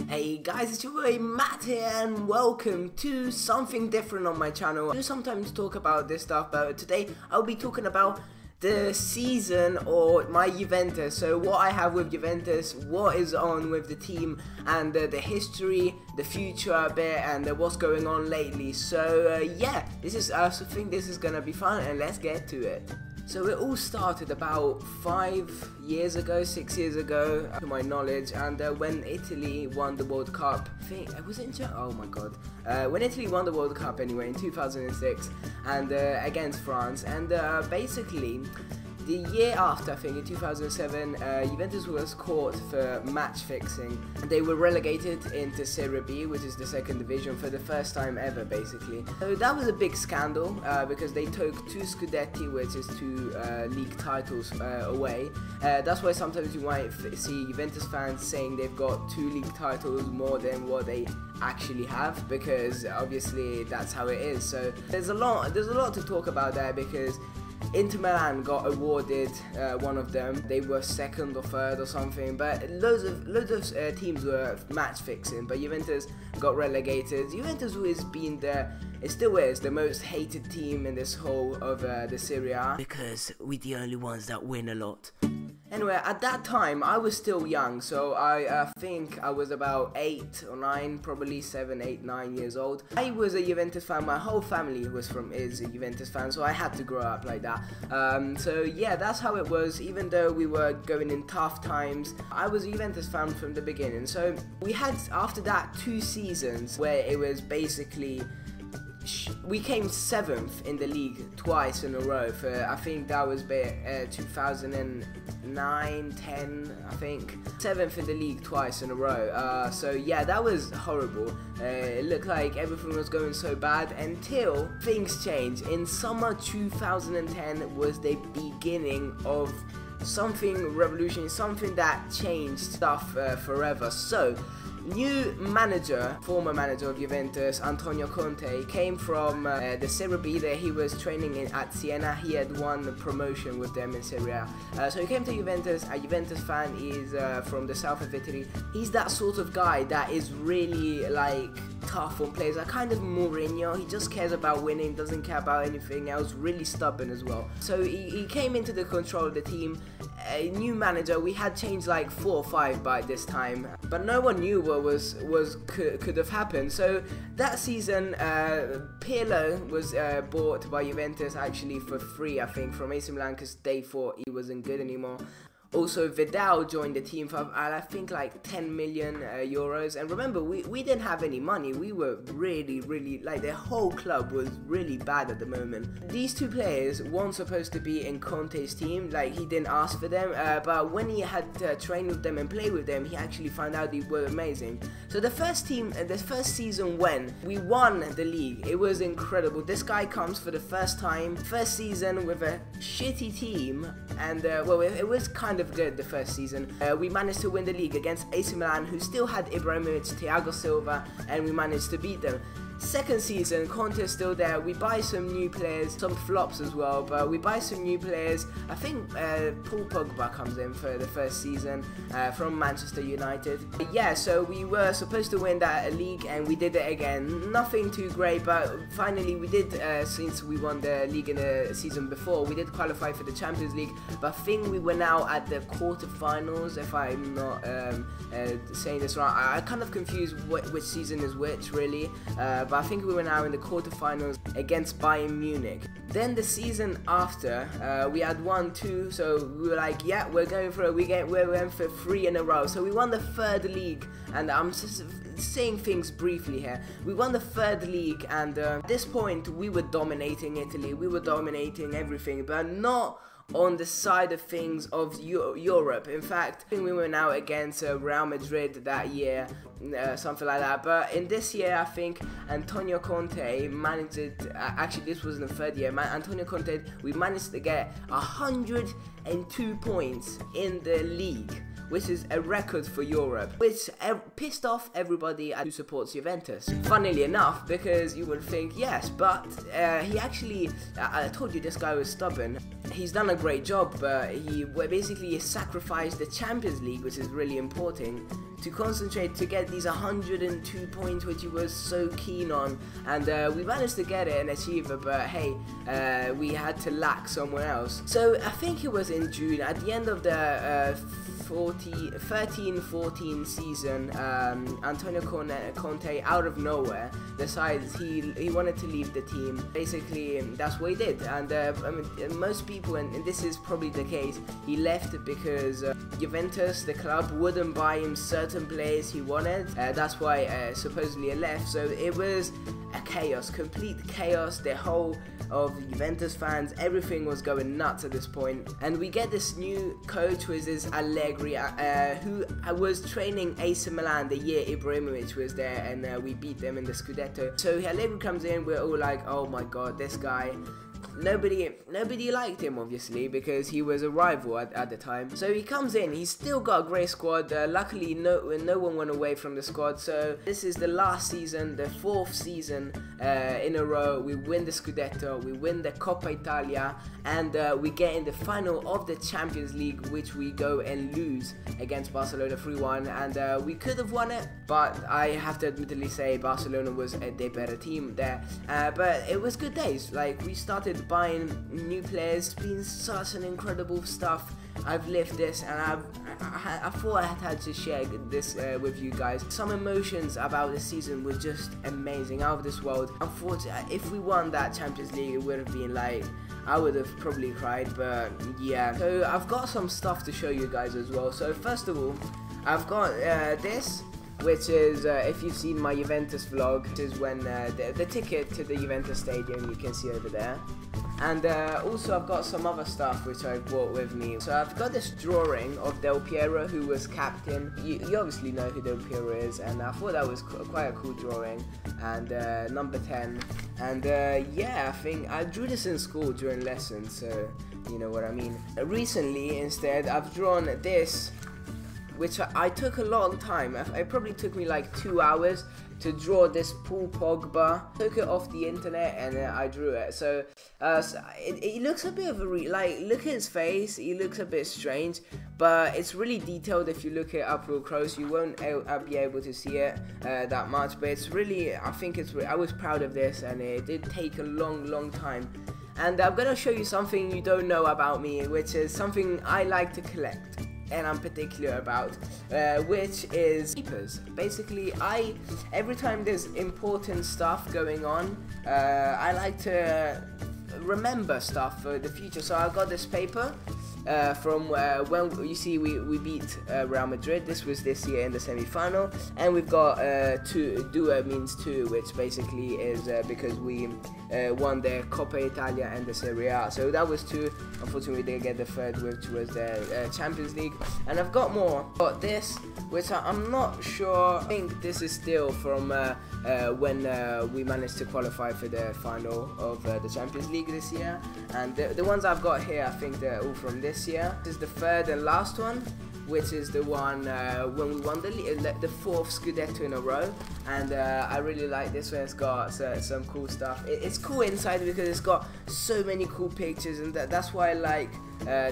Hey guys, it's your boy Matt here and welcome to something different on my channel. I do sometimes talk about this stuff, but today I'll be talking about the season or my Juventus. So what I have with Juventus, what is on with the team, and the history, the future a bit, and what's going on lately. So yeah, I think this is gonna be fun, and let's get to it. So it all started about 6 years ago, to my knowledge, and when Italy won the World Cup. I think it was oh my god. When Italy won the World Cup anyway in 2006 and against France, and basically the year after, I think in 2007, Juventus was caught for match fixing. They were relegated into Serie B, which is the second division, for the first time ever, basically. So that was a big scandal because they took 2 Scudetti, which is 2 league titles, away. That's why sometimes you might see Juventus fans saying they've got 2 league titles more than what they actually have, because obviously that's how it is. So there's a lot to talk about there, because Inter Milan got awarded one of them. They were second or third or something, but loads of teams were match fixing, but Juventus got relegated. Juventus has been it still is the most hated team in this whole of the Serie A, because we're the only ones that win a lot. Anyway, at that time, I was still young, so I think I was about 8 or 9, probably 7, 8, 9 years old. I was a Juventus fan. My whole family is a Juventus fan, so I had to grow up like that. So yeah, that's how it was. Even though we were going in tough times, I was a Juventus fan from the beginning. So we had, after that, 2 seasons where it was basically we came 7th in the league twice in a row. For I think that was 2009, 10, I think. 7th in the league twice in a row. So yeah, that was horrible. It looked like everything was going so bad until things changed. In summer 2010 was the beginning of something revolutionary, something that changed stuff forever. So new manager, former manager of Juventus, Antonio Conte, came from the Serie B that he was training in at Siena. He had won promotion with them in Serie A. So he came to Juventus, a Juventus fan. He's from the south of Italy. He's that sort of guy that is really like tough on players, like kind of Mourinho. He just cares about winning, doesn't care about anything else, really stubborn as well. So he came into the control of the team. A new manager, we had changed like 4 or 5 by this time, but no one knew what could have happened. So that season, Pirlo was bought by Juventus actually for free, I think, from AC Milan, because they thought he wasn't good anymore. Also, Vidal joined the team for, I think, like 10 million euros. And remember, we didn't have any money. We were really, like, the whole club was really bad at the moment. These 2 players weren't supposed to be in Conte's team. Like, he didn't ask for them. But when he had trained with them and played with them, he actually found out they were amazing. So the first season when we won the league, it was incredible. This guy comes for the first time, first season with a shitty team. And, well, it was kind of good the first season. We managed to win the league against AC Milan, who still had Ibrahimovic, Thiago Silva, and we managed to beat them. Second season, Conte's still there. We buy some new players, some flops as well, but we buy some new players. I think POGBA comes in for the first season from Manchester United. Yeah, so we were supposed to win that league, and we did it again. Nothing too great, but finally we did, since we won the league in the season before, we did qualify for the Champions League, but I think we were now at the quarterfinals, if I'm not saying this wrong. I kind of confused which season is which, really. But I think we were now in the quarterfinals against Bayern Munich. Then the season after, we had 1, 2, so we were like, yeah, we're going for it. We went for 3 in a row. So we won the 3rd league, and I'm just saying things briefly here. We won the 3rd league, and at this point, we were dominating Italy. We were dominating everything, but not on the side of things of Europe. In fact, I think we were now against Real Madrid that year, something like that. But in this year, I think Antonio Conte managed it. Actually, this was in the 3rd year. Antonio Conte, we managed to get 102 points in the league. which is a record for Europe, which pissed off everybody who supports Juventus. Funnily enough, because you would think yes, but he actually, I told you this guy was stubborn. He's done a great job, but he basically sacrificed the Champions League, which is really important, to concentrate to get these 102 points, which he was so keen on, and we managed to get it and achieve it, but hey, we had to lack somewhere else. So I think it was in June, at the end of the 13-14 season, Antonio Conte, out of nowhere, decides he wanted to leave the team. Basically, that's what he did, and I mean, most people, and this is probably the case, he left because Juventus, the club, wouldn't buy him certain players he wanted. That's why supposedly he left. So it was a chaos, complete chaos. The whole of Juventus fans, everything was going nuts at this point, and we get this new coach, which is Allegri, who was training AC Milan the year Ibrahimovic was there, and we beat them in the Scudetto. So Allegri comes in, we're all like, oh my god, this guy. Nobody liked him, obviously, because he was a rival at the time. So he comes in, he's still got a great squad. Luckily, no one went away from the squad. So this is the last season, the 4th season in a row. We win the Scudetto, we win the Coppa Italia, and we get in the final of the Champions League, which we go and lose against Barcelona 3-1. And we could have won it, but I have to admittedly say Barcelona was a better team there. But it was good days. Like, we started buying new players. It's been such an incredible stuff. I've lived this, and I thought I had to share this with you guys. Some emotions about this season were just amazing, out of this world. Unfortunately, if we won that Champions League, it would have been like, I would have probably cried, but yeah. So I've got some stuff to show you guys as well. So first of all, I've got this, which is, if you've seen my Juventus vlog, this is when the ticket to the Juventus stadium, you can see over there. And also I've got some other stuff which I brought with me. So I've got this drawing of Del Piero, who was captain. You obviously know who Del Piero is, and I thought that was quite a cool drawing. And number 10. And yeah, I think I drew this in school during lessons, so you know what I mean. Recently, instead, I've drawn this, which I took a long time. It probably took me like 2 hours to draw this POGBA. Took it off the internet and I drew it. So it looks a bit of a like, look at his face. He looks a bit strange, but it's really detailed. If you look it up real close, you won't be able to see it that much. But it's really, I think it's. I was proud of this, and it did take a long time. And I'm gonna show you something you don't know about me, which is something I like to collect, and I'm particular about, which is papers. Basically, every time there's important stuff going on, I like to remember stuff for the future. So I got this paper from when you see we beat Real Madrid. This was this year in the semi-final, and we've got due means 2, which basically is because we won the Coppa Italia and the Serie A. So that was 2. Unfortunately, we didn't get the 3rd, which was the Champions League. And I've got more. Got this, which I'm not sure. I think this is still from when we managed to qualify for the final of the Champions League this year. And the ones I've got here, I think they're all from this year. This is the 3rd and last one, which is the one when we won the 4th Scudetto in a row. And I really like this one. It's got some cool stuff. It's cool inside because it's got so many cool pictures, and that's why I like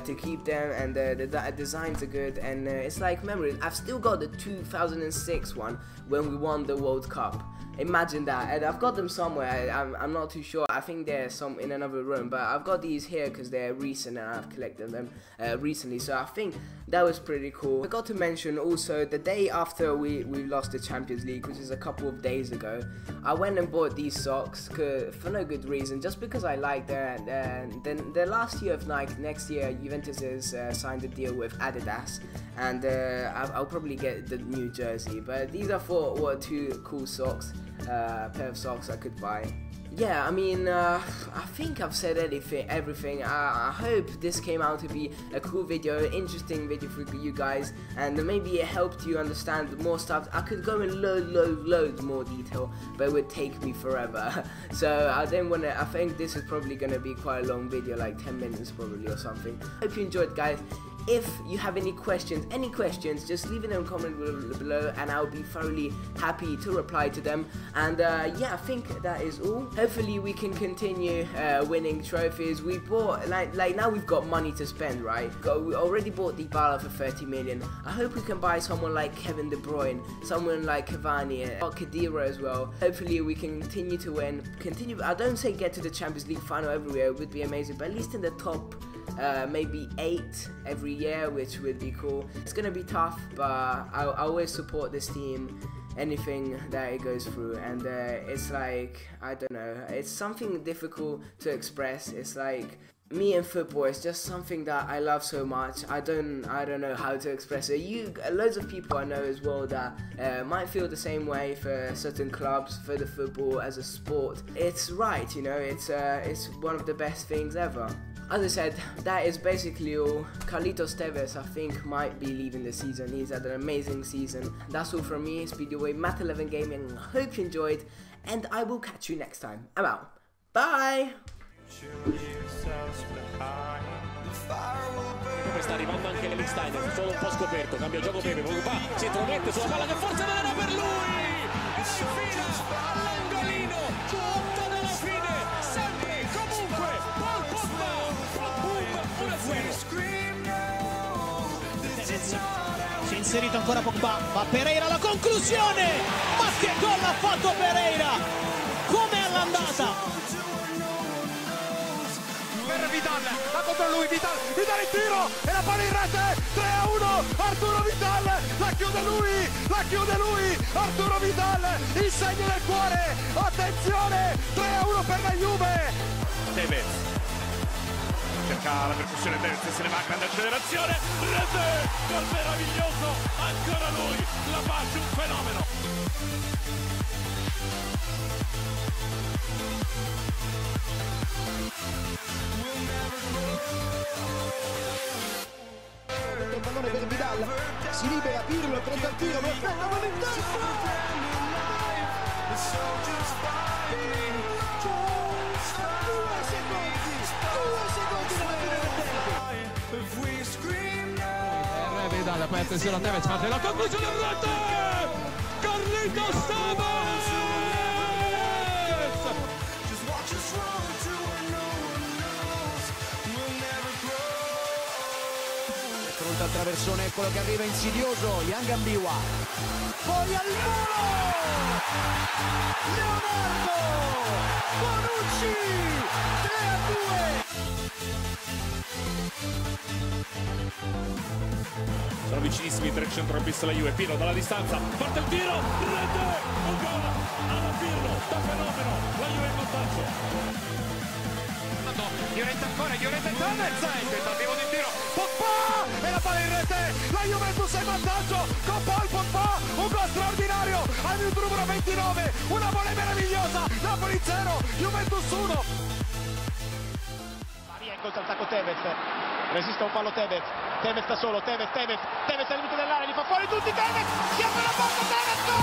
to keep them, and the designs are good, and it's like memories. I've still got the 2006 one when we won the World Cup. Imagine that. And I've got them somewhere. I'm not too sure. I think they're some in another room, but I've got these here because they're recent and I've collected them recently, so I think that was pretty cool. I forgot to mention also, the day after we lost the Champions League, which is a couple of days ago, I went and bought these socks for no good reason, just because I like them. Then the last year of Nike, next year Juventus has signed a deal with Adidas, and I'll probably get the new jersey, but these I thought were 2 cool socks, pair of socks I could buy. Yeah, I mean, I think I've said everything. I hope this came out to be a cool video, interesting video for you guys, and maybe it helped you understand more stuff. I could go in loads more detail, but it would take me forever. So I think this is probably going to be quite a long video, like 10 minutes probably or something. Hope you enjoyed, guys. if you have any questions, just leave it in a comment below, and I'll be thoroughly happy to reply to them. And yeah, I think that is all. Hopefully we can continue winning trophies. We bought, like now we've got money to spend, right? We already bought Dybala for 30 million. I hope we can buy someone like Kevin De Bruyne, someone like Cavani, Khedira as well. Hopefully we can continue to win. I don't say get to the Champions League final everywhere, it would be amazing, but at least in the top maybe 8 every year, which would be cool. It's gonna be tough, but I always support this team, anything that it goes through. And it's like, I don't know, it's something difficult to express. It's like, me and football is just something that I love so much. I don't know how to express it. Loads of people I know as well that might feel the same way for certain clubs, for the football as a sport. It's right, you know, it's one of the best things ever. As I said, that is basically all. Carlitos Tevez, I think, might be leaving the season. He's had an amazing season. That's all from me. It's been your boy Matt11 Gaming. I hope you enjoyed, and I will catch you next time. I'm out. Bye! Pepe sta arrivando anche Steiner, solo un po' scoperto, cambia gioco Pepe, POGBA si intromette sulla palla che forse non era per lui, e infila all'angolino, 8 dalla fine, sempre, comunque, Paul POGBA, boom, 1-0. Si è inserito ancora POGBA, va PEREYRA alla conclusione, ma che gol ha fatto PEREYRA, come all'andata. Vidal, va contro lui, Vidal il tiro e la palla in rete, 3-1, Arturo Vidal, la chiude lui, Arturo Vidal, il segno del cuore, attenzione, 3-1 per la Juve. Tevez cerca la percussione, Tevez se ne va a grande accelerazione, rete, gol meraviglioso, ancora lui, la pace, un fenomeno. Il pallone per Vidal, si libera Pirlo, pronto al tiro, lo aspetta, ma in testa! 2 secondi dalla fine del tempo! Vidal, poi attenzione a Tevez, fa la conclusione in rete! Carlitos Tevez! Pronto al traversone, eccolo che arriva insidioso, Yangambiwa, poi al muro, Leonardo, Bonucci, 3-2. Sono vicinissimi, 3 centrocampista la Juve, Pirlo dalla distanza, parte il tiro, rete, un gol, alla Pirlo, da fenomeno, la Juve in vantaggio. Llorente ancora, Llorente e Tevez, il tentativo di tiro, POGBA e la palla in rete, la Juventus è in vantaggio con Paul POGBA, un gol straordinario al minuto numero 29, una volée meravigliosa, Napoli 0, Juventus 1. Maria incontra il tacco Tevez, resiste un fallo Tevez da solo, Tevez al limite dell'area, li fa fuori tutti, Tevez, si apre la porta, Tevez, gol!